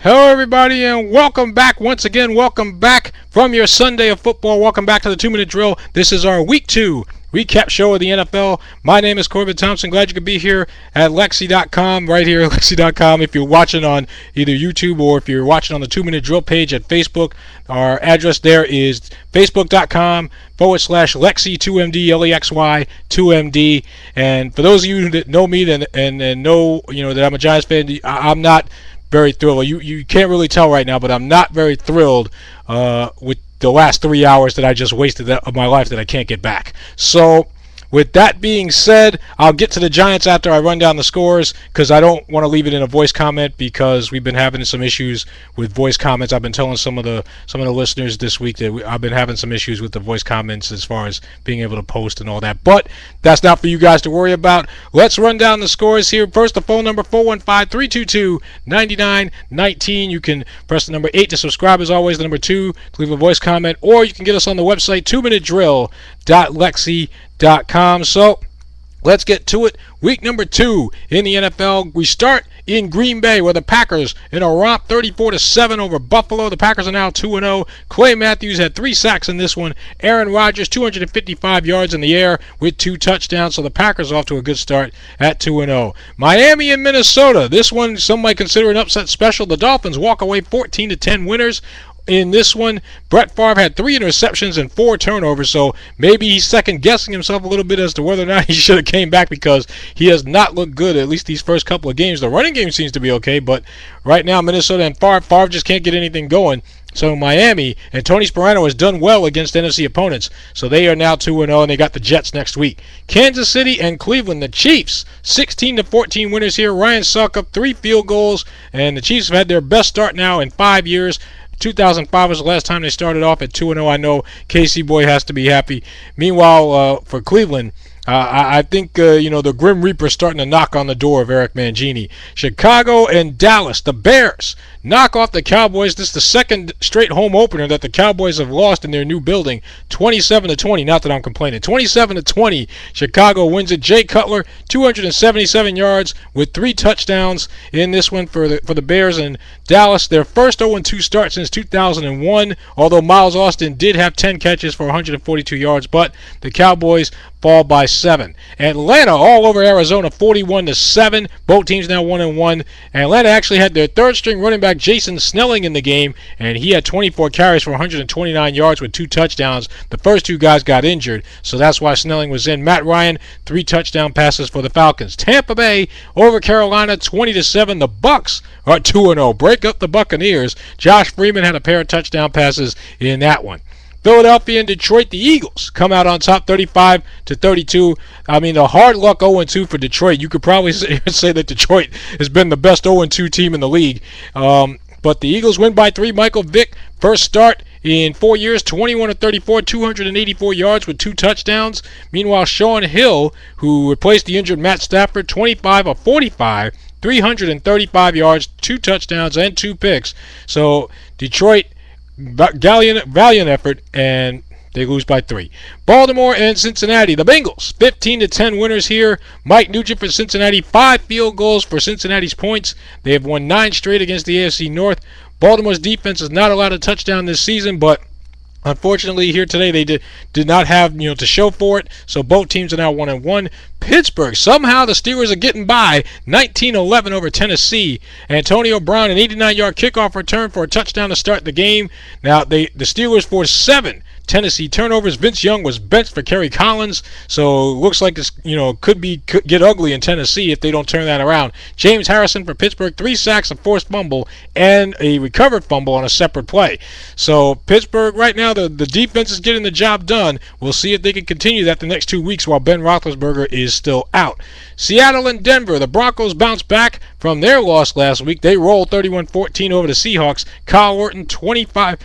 Hello, everybody, and welcome back once again. Welcome back from your Sunday of football. Welcome back to the 2-Minute Drill. This is our Week 2 recap show of the NFL. My name is Corbin Thompson. Glad you could be here at Lexy.com, right here at Lexy.com. If you're watching on either YouTube or if you're watching on the 2-Minute Drill page at Facebook, our address there is facebook.com/Lexy 2MD, Lexy 2MD. And for those of you that know me and know that I'm a Giants fan, I'm not very thrilled. You can't really tell right now, but I'm not very thrilled with the last 3 hours that I just wasted of my life that I can't get back. So, with that being said, I'll get to the Giants after I run down the scores because I don't want to leave it in a voice comment because we've been having some issues with voice comments. I've been telling some of the listeners this week that I've been having some issues with the voice comments as far as being able to post and all that. But that's not for you guys to worry about. Let's run down the scores here. First, the phone number 415-322-9919. You can press the number 8 to subscribe as always, the number 2 to leave a voice comment, or you can get us on the website 2minutedrill.lexy.com. So let's get to it. Week number 2 in the NFL. We start in Green Bay where the Packers in a romp 34-7 over Buffalo. The Packers are now 2-0. Clay Matthews had 3 sacks in this one. Aaron Rodgers 255 yards in the air with 2 touchdowns. So the Packers off to a good start at 2-0. Miami and Minnesota. This one some might consider an upset special. The Dolphins walk away 14-10 winners. In this one, Brett Favre had 3 interceptions and 4 turnovers, so maybe he's second-guessing himself a little bit as to whether or not he should have came back because he has not looked good, at least these first couple of games. The running game seems to be okay, but right now Minnesota and Favre just can't get anything going. So Miami and Tony Sparano has done well against NFC opponents, so they are now 2-0, and they got the Jets next week. Kansas City and Cleveland, the Chiefs, 16-14 winners here. Ryan Suckup, 3 field goals, and the Chiefs have had their best start now in 5 years. 2005 was the last time they started off at 2-0. I know Casey Boy has to be happy. Meanwhile, for Cleveland, I think the Grim Reaper is starting to knock on the door of Eric Mangini. Chicago and Dallas, the Bears, knock off the Cowboys. This is the second straight home opener that the Cowboys have lost in their new building, 27-20. Not that I'm complaining. 27-20. Chicago wins it. Jay Cutler, 277 yards with 3 touchdowns in this one for the Bears. And Dallas, their first 0-2 start since 2001. Although Miles Austin did have 10 catches for 142 yards, but the Cowboys fall by 7. Atlanta all over Arizona, 41-7. Both teams now 1-1. Atlanta actually had their third-string running back Jason Snelling in the game, and he had 24 carries for 129 yards with 2 touchdowns. The first 2 guys got injured, so that's why Snelling was in. Matt Ryan, 3 touchdown passes for the Falcons. Tampa Bay over Carolina, 20-7. The Bucs are 2-0. Break up the Buccaneers. Josh Freeman had a pair of touchdown passes in that one. Philadelphia and Detroit, the Eagles come out on top 35-32. I mean, a hard luck 0-2 for Detroit. You could probably say that Detroit has been the best 0-2 team in the league. But the Eagles win by 3. Michael Vick, first start in 4 years, 21-34, 284 yards with 2 touchdowns. Meanwhile, Sean Hill, who replaced the injured Matt Stafford, 25-45, 335 yards, 2 touchdowns, and 2 picks. So Detroit, valiant effort, and they lose by 3. Baltimore and Cincinnati, the Bengals, 15-10 winners here. Mike Nugent for Cincinnati, 5 field goals for Cincinnati's points. They have won 9 straight against the AFC North. Baltimore's defense has not allowed a touchdown this season, but unfortunately here today they did not have to show for it, so both teams are now 1-1. Pittsburgh, somehow the Steelers are getting by, 19-11 over Tennessee. Antonio Brown, an 89-yard kickoff return for a touchdown to start the game. Now the Steelers forced 7 Tennessee turnovers. Vince Young was benched for Kerry Collins, so it looks like this could get ugly in Tennessee if they don't turn that around. James Harrison for Pittsburgh, 3 sacks, a forced fumble, and a recovered fumble on a separate play. So Pittsburgh right now, the defense is getting the job done. We'll see if they can continue that the next 2 weeks while Ben Roethlisberger is still out. Seattle and Denver, the Broncos bounce back from their loss last week. They rolled 31-14 over the Seahawks. Kyle Orton, 25.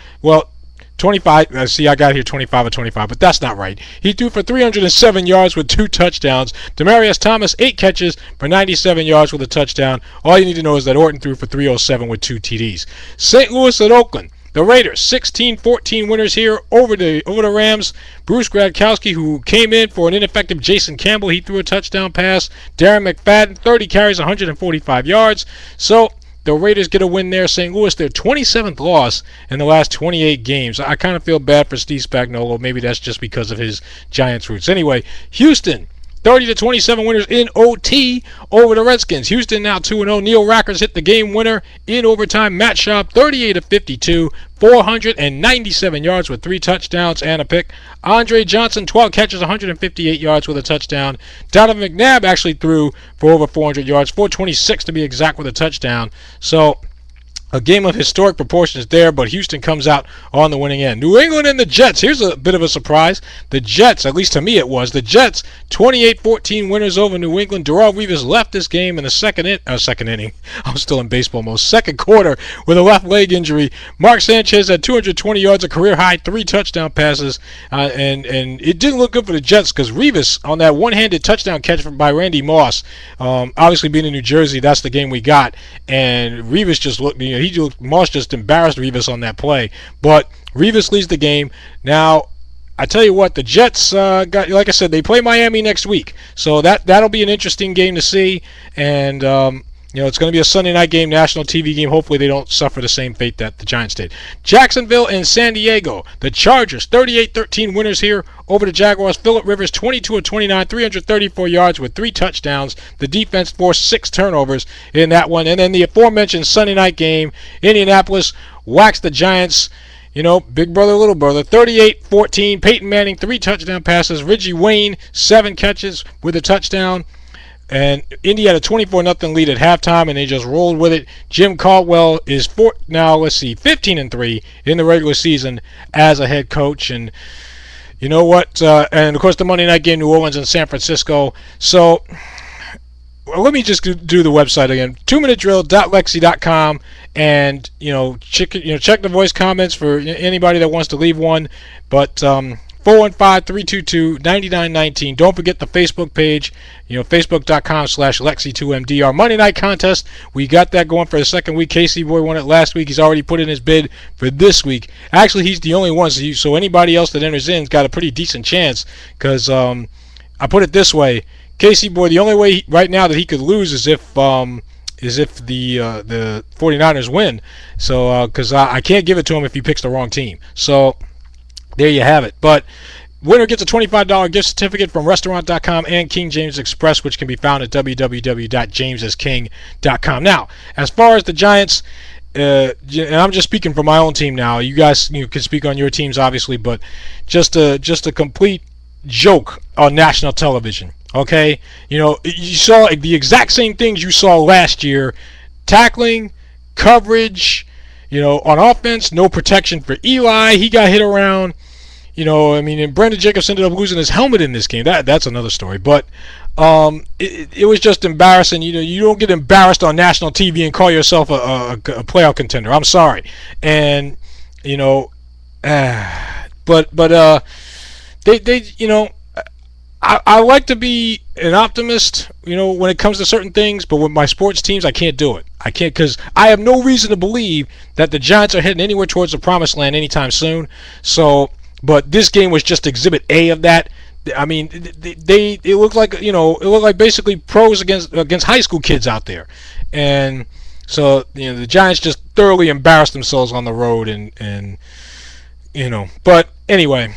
See, I got here 25-25, but that's not right. He threw for 307 yards with 2 touchdowns. Demaryius Thomas, 8 catches for 97 yards with a touchdown. All you need to know is that Orton threw for 307 with 2 TDs. St. Louis at Oakland. The Raiders, 16-14 winners here over the Rams. Bruce Gradkowski, who came in for an ineffective Jason Campbell, he threw a touchdown pass. Darren McFadden, 30 carries, 145 yards. So the Raiders get a win there. St. Louis, their 27th loss in the last 28 games. I kind of feel bad for Steve Spagnuolo. Maybe that's just because of his Giants roots. Anyway, Houston, 30-27 winners in OT over the Redskins. Houston now 2-0. Neil Rackers hit the game winner in overtime. Matt Schaub, 38-52, 497 yards with 3 touchdowns and a pick. Andre Johnson, 12 catches, 158 yards with a touchdown. Donovan McNabb actually threw for over 400 yards, 426 to be exact with a touchdown. So a game of historic proportions there, but Houston comes out on the winning end. New England and the Jets. Here's a bit of a surprise. The Jets, at least to me it was, the Jets 28-14 winners over New England. Darrelle Revis left this game in the second inning. I'm still in baseball mode. Second quarter with a left leg injury. Mark Sanchez had 220 yards, a career high, 3 touchdown passes, and it didn't look good for the Jets because Revis on that one-handed touchdown catch by Randy Moss. Obviously being in New Jersey, that's the game we got, and Revis just looked. Moss just embarrassed Revis on that play, but Revis leads the game. Now, I tell you what, the Jets got, like I said, they play Miami next week, so that'll be an interesting game to see, and it's going to be a Sunday night game, national TV game. Hopefully they don't suffer the same fate that the Giants did. Jacksonville and San Diego. The Chargers, 38-13 winners here over the Jaguars. Phillip Rivers, 22-29, 334 yards with 3 touchdowns. The defense forced 6 turnovers in that one. And then the aforementioned Sunday night game, Indianapolis waxed the Giants. Big brother, little brother, 38-14. Peyton Manning, 3 touchdown passes. Reggie Wayne, 7 catches with a touchdown. And Indy had a 24-0 lead at halftime, and they just rolled with it. Jim Caldwell is 15-3 in the regular season as a head coach. And you know what? And of course, the Monday night game, New Orleans and San Francisco. So let me just do the website again: 2minutedrill.lexy.com, and check the voice comments for anybody that wants to leave one. But 415-322-9919. Don't forget the Facebook page, facebook.com/Lexy2MD. Our Monday night contest, we got that going for the second week. Casey Boy won it last week. He's already put in his bid for this week. Actually, he's the only one, so anybody else that enters in has got a pretty decent chance, because I put it this way: Casey Boy, the only way right now that he could lose is if the 49ers win. So because I can't give it to him if he picks the wrong team. So there you have it. But winner gets a $25 gift certificate from restaurant.com and King James Express, which can be found at www.jamesisking.com. Now, as far as the Giants, and I'm just speaking for my own team now. You guys can speak on your teams, obviously, but just a complete joke on national television. Okay? You saw the exact same things you saw last year: tackling, coverage, on offense, no protection for Eli. He got hit around. And Brandon Jacobs ended up losing his helmet in this game. That's another story. But it was just embarrassing. You don't get embarrassed on national TV and call yourself a playoff contender. I'm sorry. And but they I like to be an optimist, when it comes to certain things, but with my sports teams, I can't do it. I can't, because I have no reason to believe that the Giants are heading anywhere towards the promised land anytime soon. So, but this game was just Exhibit A of that. I mean, it looked like basically pros against high school kids out there, and so the Giants just thoroughly embarrassed themselves on the road, and But anyway,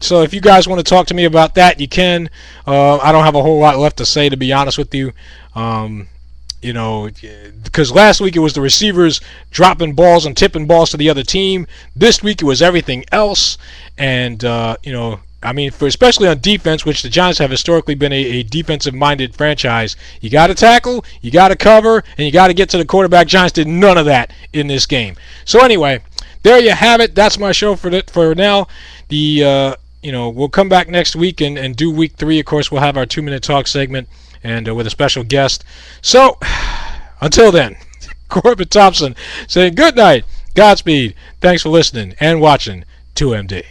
so if you guys want to talk to me about that, you can. I don't have a whole lot left to say, to be honest with you. Because last week it was the receivers dropping balls and tipping balls to the other team. This week it was everything else. And, especially on defense, which the Giants have historically been a defensive-minded franchise, you got to tackle, you got to cover, and you got to get to the quarterback. Giants did none of that in this game. So anyway, there you have it. That's my show for now. We'll come back next week and do week 3. Of course, we'll have our 2-minute talk segment, and with a special guest. So, until then, Corbin Thompson saying good night, Godspeed, thanks for listening and watching 2MD.